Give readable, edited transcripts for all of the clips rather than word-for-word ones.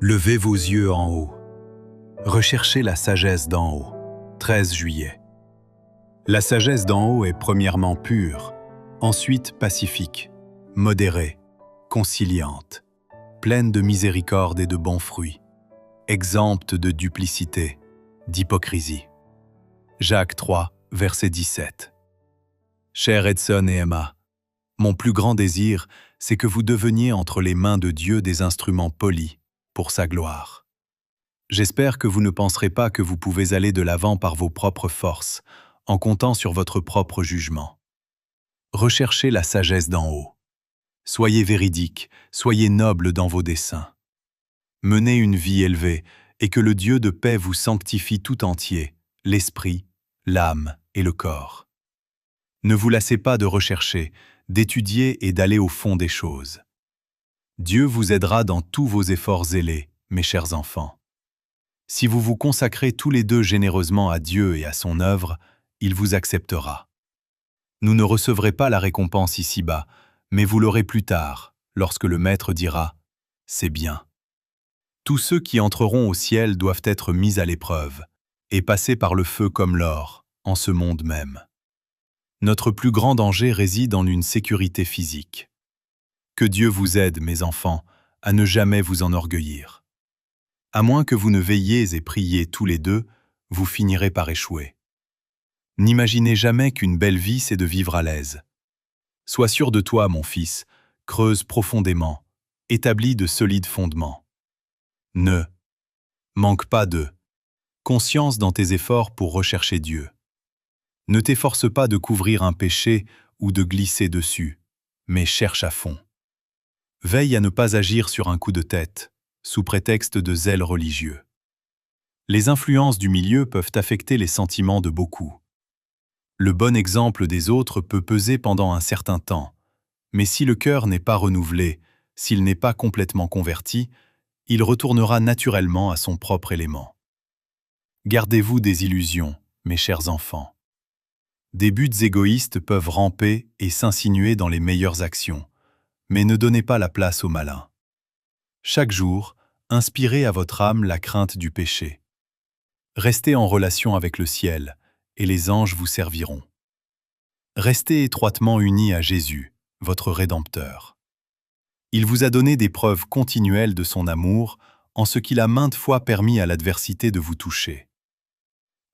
Levez vos yeux en haut. Recherchez la sagesse d'en haut. 13 juillet. La sagesse d'en haut est premièrement pure, ensuite pacifique, modérée, conciliante, pleine de miséricorde et de bons fruits, exempte de duplicité, d'hypocrisie. Jacques 3, verset 17. Cher Edson et Emma, mon plus grand désir, c'est que vous deveniez entre les mains de Dieu des instruments polis pour sa gloire. J'espère que vous ne penserez pas que vous pouvez aller de l'avant par vos propres forces, en comptant sur votre propre jugement. Recherchez la sagesse d'en haut. Soyez véridique, soyez noble dans vos desseins. Menez une vie élevée, et que le Dieu de paix vous sanctifie tout entier, l'esprit, l'âme et le corps. Ne vous lassez pas de rechercher, d'étudier et d'aller au fond des choses. Dieu vous aidera dans tous vos efforts zélés, mes chers enfants. Si vous vous consacrez tous les deux généreusement à Dieu et à son œuvre, il vous acceptera. Vous ne recevrez pas la récompense ici-bas, mais vous l'aurez plus tard, lorsque le Maître dira « C'est bien ». Tous ceux qui entreront au ciel doivent être mis à l'épreuve et passer par le feu comme l'or, en ce monde même. Notre plus grand danger réside en une sécurité physique. Que Dieu vous aide, mes enfants, à ne jamais vous enorgueillir. À moins que vous ne veilliez et priez tous les deux, vous finirez par échouer. N'imaginez jamais qu'une belle vie, c'est de vivre à l'aise. Sois sûr de toi, mon fils, creuse profondément, établis de solides fondements. Ne manque pas de conscience dans tes efforts pour rechercher Dieu. Ne t'efforce pas de couvrir un péché ou de glisser dessus, mais cherche à fond. Veille à ne pas agir sur un coup de tête, sous prétexte de zèle religieux. Les influences du milieu peuvent affecter les sentiments de beaucoup. Le bon exemple des autres peut peser pendant un certain temps, mais si le cœur n'est pas renouvelé, s'il n'est pas complètement converti, il retournera naturellement à son propre élément. Gardez-vous des illusions, mes chers enfants. Des buts égoïstes peuvent ramper et s'insinuer dans les meilleures actions, mais ne donnez pas la place au malin. Chaque jour, inspirez à votre âme la crainte du péché. Restez en relation avec le ciel, et les anges vous serviront. Restez étroitement unis à Jésus, votre Rédempteur. Il vous a donné des preuves continuelles de son amour, en ce qu'il a maintes fois permis à l'adversité de vous toucher.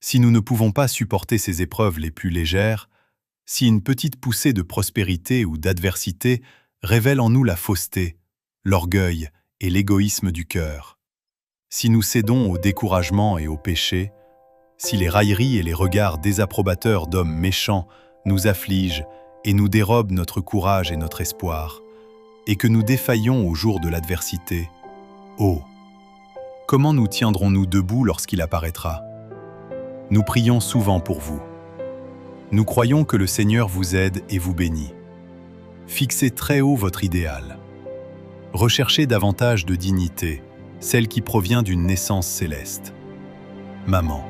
Si nous ne pouvons pas supporter ces épreuves les plus légères, si une petite poussée de prospérité ou d'adversité révèle en nous la fausseté, l'orgueil et l'égoïsme du cœur, si nous cédons au découragement et au péché, si les railleries et les regards désapprobateurs d'hommes méchants nous affligent et nous dérobent notre courage et notre espoir, et que nous défaillons au jour de l'adversité, oh, comment nous tiendrons-nous debout lorsqu'il apparaîtra? Nous prions souvent pour vous. Nous croyons que le Seigneur vous aide et vous bénit. Fixez très haut votre idéal. Recherchez davantage de dignité, celle qui provient d'une naissance céleste. Maman.